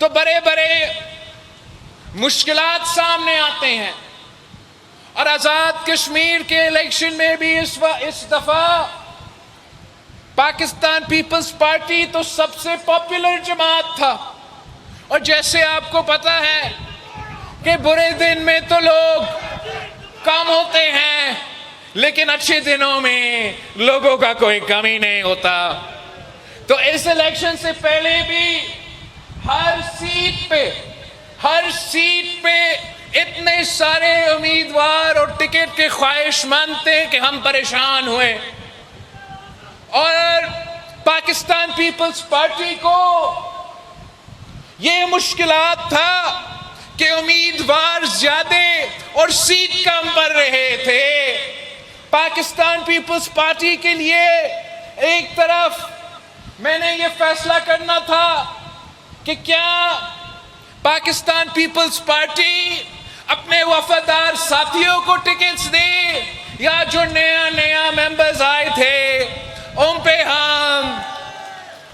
तो बड़े बड़े मुश्किलात सामने आते हैं। और आज़ाद कश्मीर के इलेक्शन में भी इस दफ़ा पाकिस्तान पीपल्स पार्टी तो सबसे पॉपुलर जमात था। और जैसे आपको पता है कि बुरे दिन में तो लोग कम होते हैं, लेकिन अच्छे दिनों में लोगों का कोई कमी नहीं होता। तो इस इलेक्शन से पहले भी हर सीट पे इतने सारे उम्मीदवार और टिकट के ख्वाहिशमंद थे कि हम परेशान हुए। और पाकिस्तान पीपल्स पार्टी को ये मुश्किलात था कि उम्मीदवार ज्यादा और सीट कम पड़ रहे थे। पाकिस्तान पीपल्स पार्टी के लिए एक तरफ मैंने ये फैसला करना था कि क्या पाकिस्तान पीपल्स पार्टी अपने वफादार साथियों को टिकट्स दे, या जो नया मेंबर्स आए थे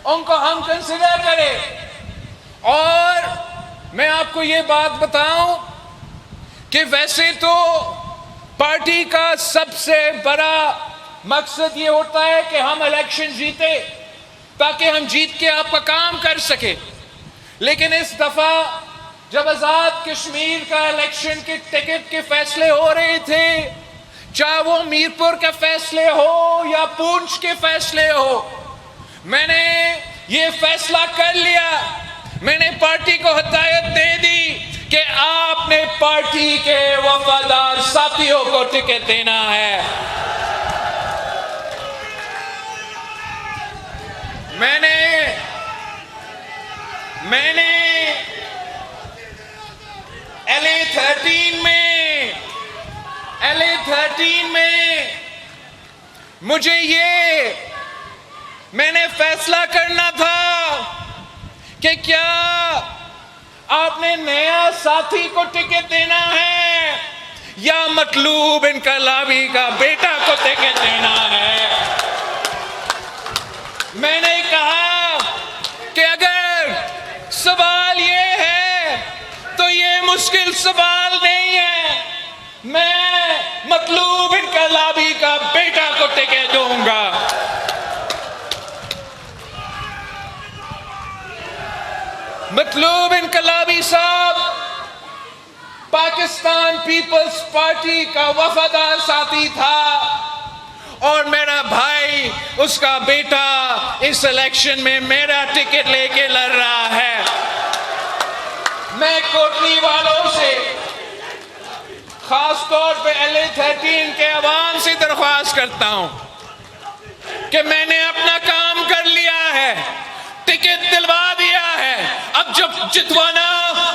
उनको हम कंसिडर करें। और मैं आपको ये बात बताऊं कि वैसे तो पार्टी का सबसे बड़ा मकसद ये होता है कि हम इलेक्शन जीते ताकि हम जीत के आपका काम कर सके। लेकिन इस दफा जब आज़ाद कश्मीर का इलेक्शन के टिकट के फैसले हो रहे थे, चाहे वो मीरपुर के फैसले हो या पूंछ के फैसले हो, मैंने ये फैसला कर लिया, मैंने पार्टी को हिदायत दे दी कि आपने पार्टी के वफादार साथियों को टिकट देना है। मैंने LA13 में मैंने फैसला करना था कि क्या आपने नया साथी को टिकट देना है या मतलूब इनकलाबी का बेटा को टिकट देना है। मैंने कहा कि अगर सवाल ये है तो ये मुश्किल सवाल नहीं है, मैं मतलूब इनकलाबी का बेटा को टिकट दूंगा। मतलूब इनकलाबी साहब पाकिस्तान पीपल्स पार्टी का वफादार साथी था और मेरा भाई, उसका बेटा इस इलेक्शन में मेरा टिकट लेके लड़ रहा है। मैं कोटली वालों से, खास तौर पे LA13 के अवाम से दरख्वास्त करता हूं कि मैंने अपना काम कर लिया है, टिकट दिलवा दिया है, अब जब जितवाना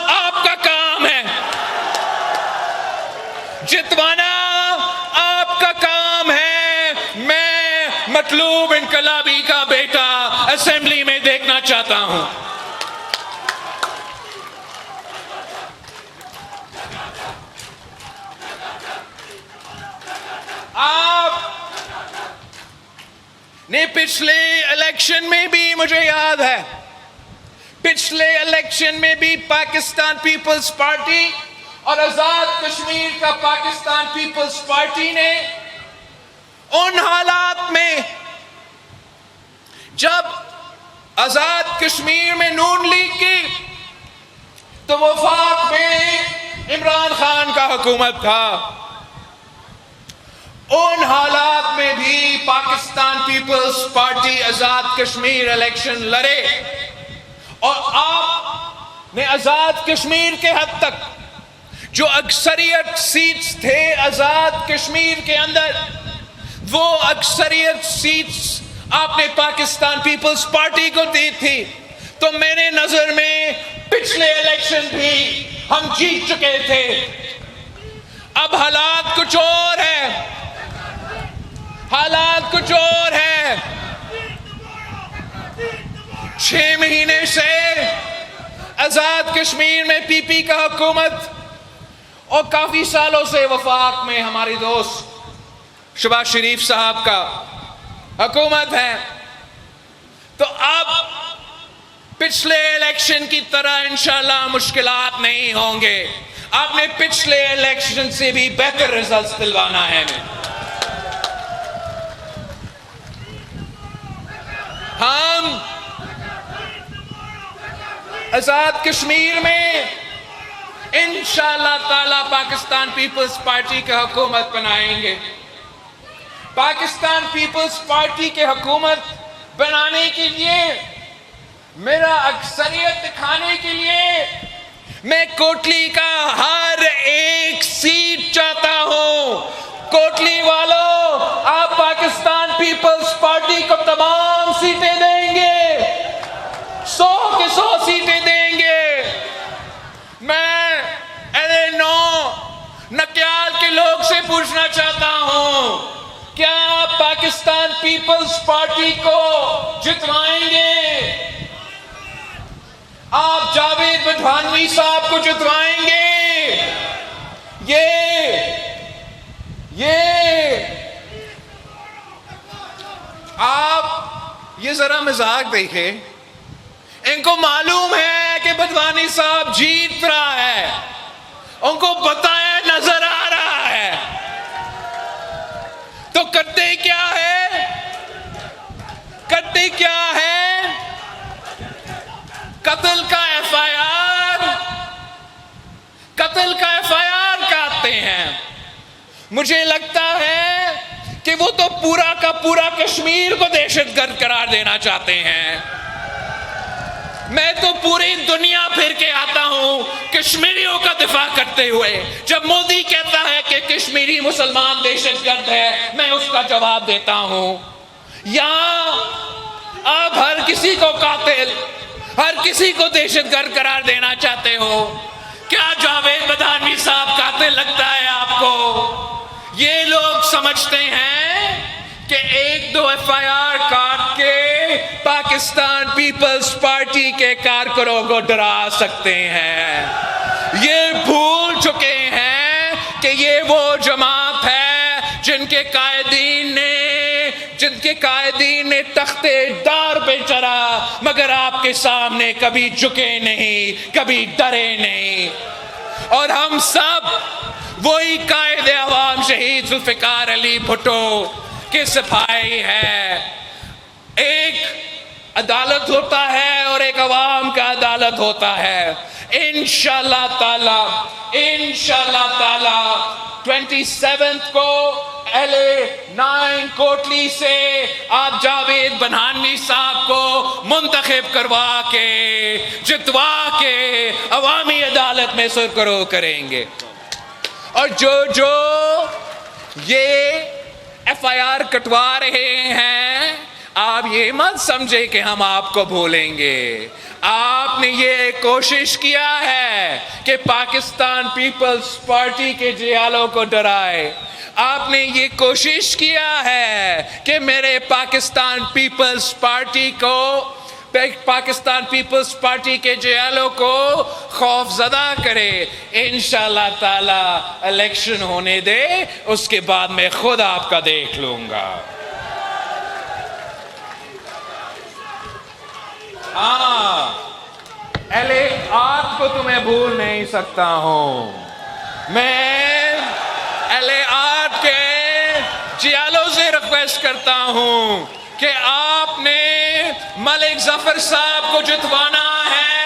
आपका काम है, जितवाना आपका काम है। मैं मतलूब इनकलाबी का बेटा असेंबली में देखना चाहता हूं। आपने पिछले इलेक्शन में भी, मुझे याद है, पिछले इलेक्शन में भी पाकिस्तान पीपल्स पार्टी और आजाद कश्मीर का पाकिस्तान पीपल्स पार्टी ने उन हालात में जब आजाद कश्मीर में नून लीग की तो वफाक में इमरान खान का हुकूमत था, उन हालात में भी पाकिस्तान पीपल्स पार्टी आजाद कश्मीर इलेक्शन लड़े और आपने आजाद कश्मीर के हद तक जो अक्सरियत सीट्स थे आजाद कश्मीर के अंदर, वो अक्सरियत सीट्स आपने पाकिस्तान पीपल्स पार्टी को दी थी। तो मेरे नजर में पिछले इलेक्शन भी हम जीत चुके थे। अब हालात कुछ और है, हालात कुछ और है। 6 महीने से आजाद कश्मीर में पीपी का हुकूमत और काफी सालों से वफाक में हमारे दोस्त शहबाज शरीफ साहब का हुकूमत है। तो अब पिछले इलेक्शन की तरह इंशाल्लाह मुश्किलात नहीं होंगे। आपने पिछले इलेक्शन से भी बेहतर रिजल्ट्स दिलवाना है। हम आजाद कश्मीर में इंशाअल्लाह ताला पाकिस्तान पीपल्स पार्टी की हुकूमत बनाएंगे। पाकिस्तान पीपल्स पार्टी की हुकूमत बनाने के लिए, मेरा अक्सरियत दिखाने के लिए मैं कोटली का हर एक सीट चाहता हूं। कोटली वालों, आप पाकिस्तान पीपल्स पार्टी को तमाम सीटें देंगे, 100 के 100 सीटें देंगे। मैं LA9 नक्याल के लोग से पूछना चाहता हूं, क्या आप पाकिस्तान पीपल्स पार्टी को जितवाएंगे? आप जावेद बदवानवी साहब को जितवाएंगे? आप ये जरा मजाक देखें, इनको मालूम है कि बदवानी साहब जीत रहा है, उनको पता है, नजर आ रहा है, तो करते क्या है? करते क्या है? कत्ल का FIR काटते हैं। मुझे लगता है कि वो तो पूरा का पूरा कश्मीर को दहशतगर्द करार देना चाहते हैं। मैं तो पूरी दुनिया फिर के आता हूं कश्मीरियों का दिफा करते हुए। जब मोदी कहता है कि कश्मीरी मुसलमान दहशतगर्द है, मैं उसका जवाब देता हूं। यहां आप हर किसी को कातिल, हर किसी को दहशतगर्द करार देना चाहते हो। क्या जावेद बदानवी साहब कातिल लगता है आपको? ये लोग समझते हैं कि 1-2 FIR काट के पाकिस्तान पीपल्स पार्टी के कारकुनों को डरा सकते हैं। ये भूल चुके हैं कि ये वो जमात है जिनके कायदीन ने तख्ते दार पे चढ़ा, मगर आपके सामने कभी झुके नहीं, कभी डरे नहीं। और हम सब वही कायदे अवाम शहीद जुल्फिकार अली भुट्टो के सिपाही है। एक अदालत होता है और एक अवाम का अदालत होता है। इंशाअल्लाह ताला 27 को LA9 कोटली से आप जावेद बदानवी साहब को मुंतखब करवा के, जितवा के अवामी अदालत में सुरखरू करेंगे। और जो ये FIR कटवा रहे हैं, आप ये मत समझे कि हम आपको भूलेंगे। आपने ये कोशिश किया है कि पाकिस्तान पीपल्स पार्टी के जियालों को डराए। आपने ये कोशिश किया है कि मेरे पाकिस्तान पीपल्स पार्टी के जियालों को खौफजदा करे। इंशाअल्लाह ताला इलेक्शन होने दे, उसके बाद मैं खुद आपका देख लूंगा। LA8 को तो मैं भूल नहीं सकता हूं। मैं LA8 के जियालों से रिक्वेस्ट करता हूं कि आपने मलिक जफर साहब को जितवाना है।